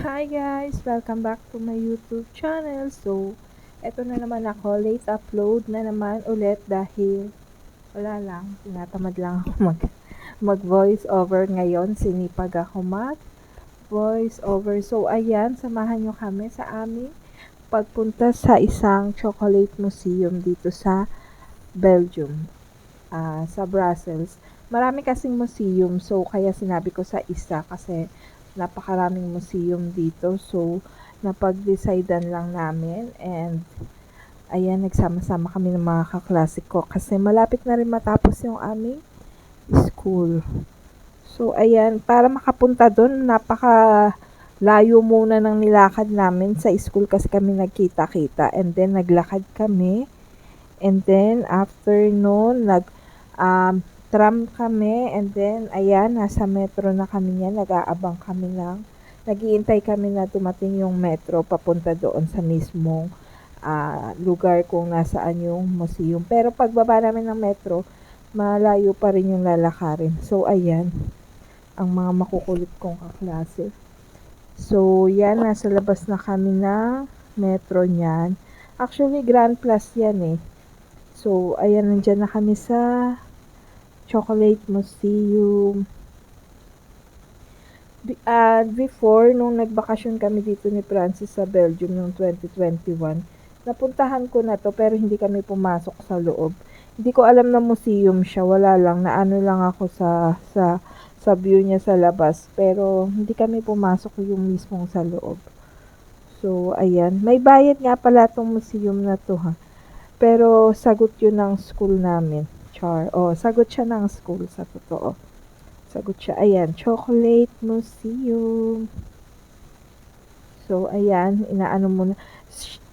Hi guys! Welcome back to my YouTube channel. So, eto na naman ako. Late upload na naman ulit dahil wala lang. Tinatamad lang ako mag voice over ngayon. Sinipag ako mag voice over. So, ayan. Samahan nyo kami sa aming pagpunta sa isang chocolate museum dito sa Belgium. Sa Brussels. Marami kasing museum. So, kaya sinabi ko sa isa kasi napakaraming museum dito. So, napag-decidean lang namin and ayan, nagsama-sama kami ng mga kaklase ko kasi malapit na rin matapos yung aming school. So, ayan, para makapunta doon, layo muna ng nilakad namin sa school kasi kami nagkita-kita and then naglakad kami and then after noon, tram kami and then ayan, nasa metro na kami niyan, nag-aabang kami ng naghihintay kami na dumating yung metro papunta doon sa mismong lugar kung nasaan yung museum. Pero pagbaba namin ng metro, malayo pa rin yung lalakarin. So, ayan, ang mga makukulit kong kaklase. So, yan, nasa labas na kami ng metro niyan. Actually, Grand Plus yan eh. So, ayan, nandyan na kami sa Chocolate Museum. Before, nung nagbakasyon kami dito ni Francis sa Belgium noong 2021, napuntahan ko na to pero hindi kami pumasok sa loob. Hindi ko alam na museum siya, wala lang, naano lang ako sa view niya sa labas, pero hindi kami pumasok yung mismong sa loob. So, ayan. May bayad nga pala tong museum na to ha. Pero sagot yun ng school namin. Char. Oh, sagot siya ng school sa totoo. Sagot siya. Ayan, Chocolate Museum. So, ayan, inaano muna.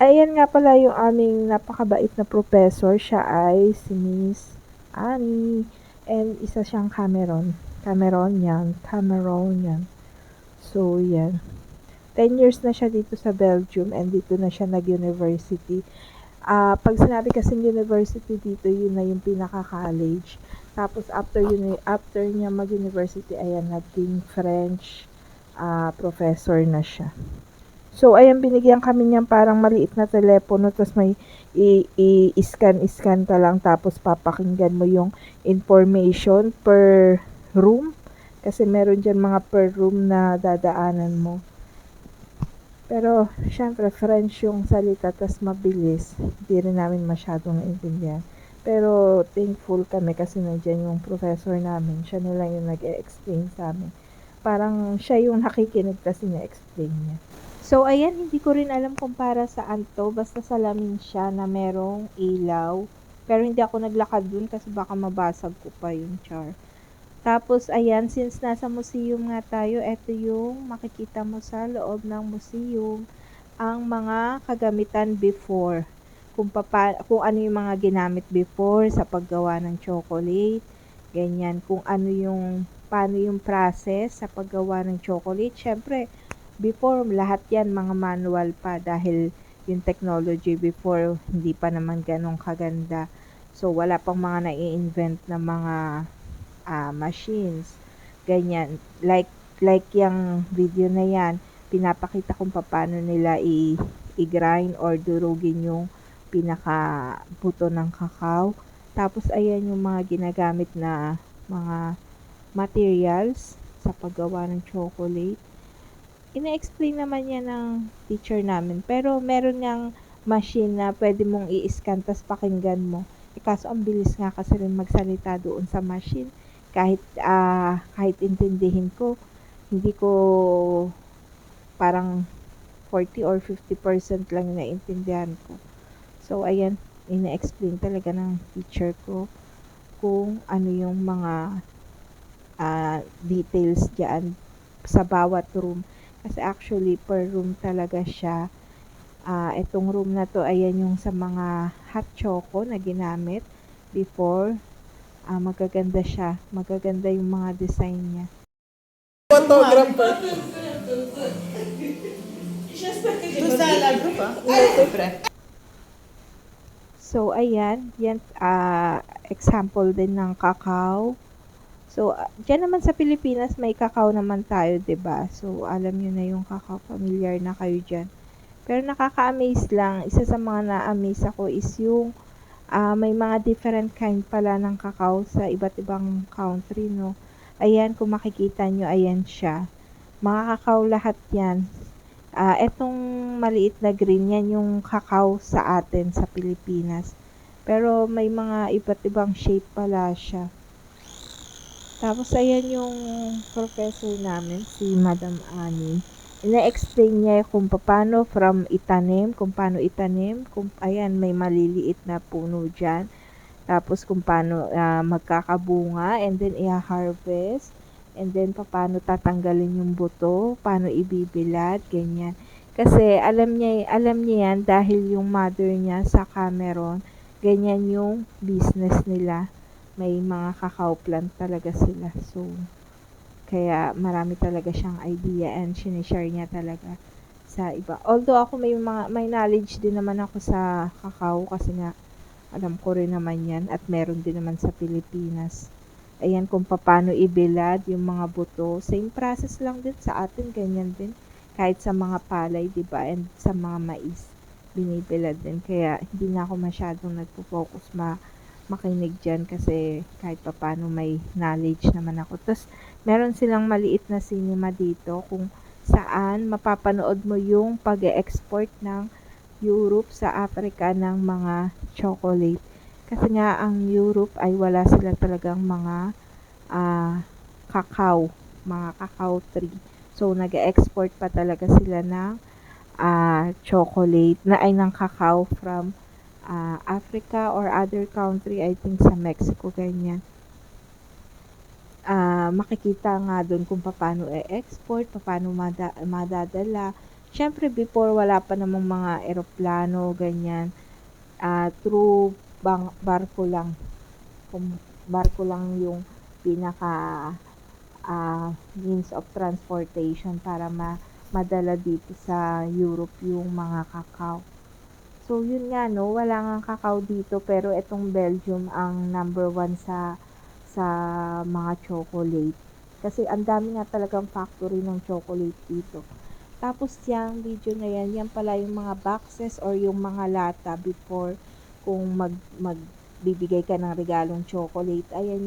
Ayan nga pala yung aming napakabait na professor. Siya ay si Miss Annie. And isa siyang Cameronian. So, yan. 10 years na siya dito sa Belgium and dito na siya nag-university. Pag sinabi kasing university dito, yun na yung pinaka-college. Tapos after niya mag-university, ayan, naging French professor na siya. So, ayan, binigyan kami niyan parang maliit na telepono, tapos may i-scan ka lang, tapos papakinggan mo yung information per room. Kasi meron dyan mga per room na dadaanan mo. Pero, syempre, French yung salita, tas mabilis. Hindi rin namin masyadong naintindihan. Pero, thankful kami kasi nandiyan yung professor namin. Siya na lang yung nag-e-explain sa amin. Parang siya yung nakikinig kasi na-explain niya. So, ayan, hindi ko rin alam kung para saan to. Basta salamin siya na merong ilaw. Pero hindi ako naglakad dun kasi baka mabasag ko pa yung char. Tapos, ayan, since nasa museum nga tayo, eto yung makikita mo sa loob ng museum, ang mga kagamitan before. Kung ano yung mga ginamit before sa paggawa ng chocolate, ganyan. Paano yung process sa paggawa ng chocolate. Syempre, before, lahat yan mga manual pa dahil yung technology before, hindi pa naman ganun kaganda. So, wala pang mga nai-invent na mga machines, ganyan, like yung video na yan, pinapakita kung paano nila i-grind or durugin yung pinaka buto ng kakao. Tapos ayan yung mga ginagamit na mga materials sa paggawa ng chocolate. Ina-explain naman yan ng teacher namin, pero meron niyang machine na pwede mong i-scan tas pakinggan mo. Kaso ang bilis nga kasi rin magsalita doon sa machine. Kahit intindihin ko, hindi ko parang 40 or 50% lang naintindihan ko. So, ayan, ina-explain talaga ng teacher ko kung ano yung mga details dyan sa bawat room. Kasi actually, per room talaga siya. Itong room na to, ayan yung sa mga hot choco na ginamit before. Magaganda siya. Magaganda yung mga design niya. Photographer. Tu stai alla gruppa? Sempre. So, ayan. Yan, example din ng kakao. So, diyan naman sa Pilipinas may kakao naman tayo, 'di ba? So, alam niyo na yung kakao, familiar na kayo diyan. Pero nakaka-amaze lang, isa sa mga na-amaze ako is yung may mga different kind pala ng kakao sa iba't ibang country, no? Ayan, kung makikita nyo, ayan siya. Mga kakao lahat yan. Etong maliit na green, yan yung kakao sa atin sa Pilipinas. Pero may mga iba't ibang shape pala siya. Tapos ayan yung professor namin, si Madam Annie. Ina-explain niya kung paano kung paano itanim, kung ayan may maliliit na puno diyan. Tapos kung paano magkakabunga and then i-harvest and then paano tatanggalin yung buto, paano ibibilad, ganyan. Kasi alam niya yan dahil yung mother niya sa Cameron, ganyan yung business nila. May mga cacao plant talaga sila. So, kaya marami talaga siyang idea and sinishare niya talaga sa iba. Although ako may knowledge din naman ako sa cacao kasi nga alam ko rin naman yan at meron din naman sa Pilipinas. Ayan kung paano ibilad yung mga buto. Same process lang din sa atin, ganyan din. Kahit sa mga palay, di ba? And sa mga mais, binibilad din. Kaya hindi na ako masyadong nagpo-focus makinig dyan kasi kahit paano may knowledge naman ako. Tapos, meron silang maliit na cinema dito kung saan mapapanood mo yung pag-export ng Europe sa Africa ng mga chocolate. Kasi nga ang Europe ay wala sila talagang mga cacao, mga cacao tree. So nag-export pa talaga sila ng chocolate na ay ng cacao from Africa or other country, I think sa Mexico ganyan. Makikita nga doon kung paano i-export, paano madadala. Siyempre before wala pa namang mga eroplano ganyan. Through barko lang. Kung barko lang yung pinaka means of transportation para madala dito sa Europe yung mga cacao. So yun nga no, wala nga cacao dito pero itong Belgium ang number 1 sa mga chocolate. Kasi ang dami nga talagang factory ng chocolate dito. Tapos yung video na yan pala yung mga boxes or yung mga lata before kung magbibigay ka ng regalong chocolate. Ayan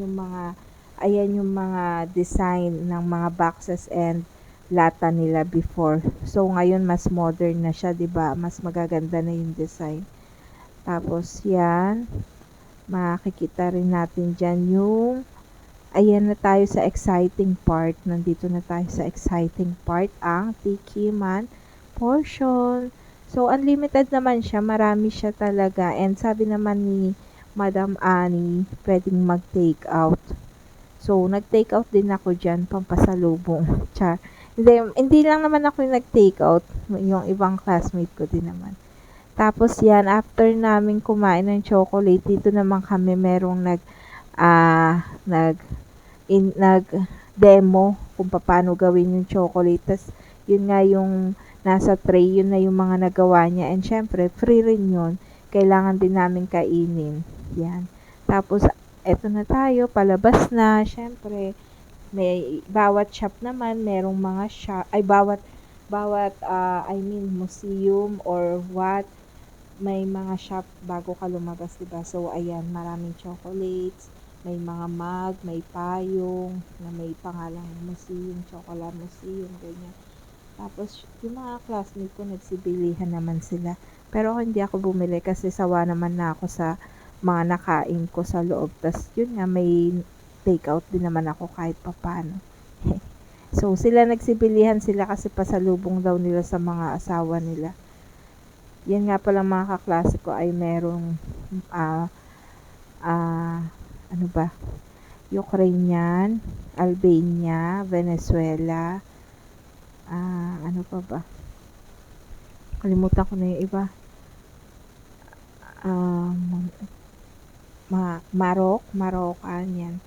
yung mga design ng mga boxes and lata nila before. So ngayon mas modern na siya, 'di ba? Mas magaganda na yung design. Tapos yan, makikita rin natin diyan yung ayan na tayo sa exciting part. Nandito na tayo sa exciting part, ang Tikiman portion. So, unlimited naman siya. Marami siya talaga. And sabi naman ni Madam Annie, pwedeng mag-take out. So, nag-take out din ako dyan, pampasalubong. Char. Hindi lang naman ako yung nag-take out. Yung ibang classmate ko din naman. Tapos yan, after namin kumain ng chocolate, dito naman kami merong nag demo kung paano gawin yung chocolate. Tas yun nga yung nasa tray, yun na yung mga nagawa niya. And syempre, free rin yun. Kailangan din namin kainin. Yan. Tapos, eto na tayo, palabas na. Syempre, may bawat shop naman, merong mga shop, ay museum or what, may mga shop bago ka lumabas, diba? So, ayan, maraming chocolates, may mga mug, may payong, na may pangalang museum, chocolate museum, ganyan. Tapos, yung mga classmates ko, nagsibilihan naman sila. Pero hindi ako bumili kasi sawa naman na ako sa mga nakain ko sa loob. Tapos, yun nga, may take out din naman ako kahit papano. So, sila nagsibilihan sila kasi pasalubong daw nila sa mga asawa nila. Yan nga pala mga kaklase ko ay merong ano ba? Ukrainian, Albania, Venezuela, ano pa ba? Kalimutan ko na yung iba. Marocan, yan.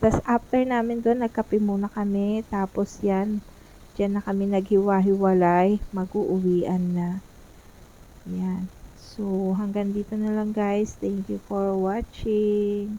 Tapos after namin doon, nagkape muna kami. Tapos yan, dyan na kami naghiwa-hiwalay. Mag-uuwian na. Yan. So, hanggang dito na lang guys. Thank you for watching.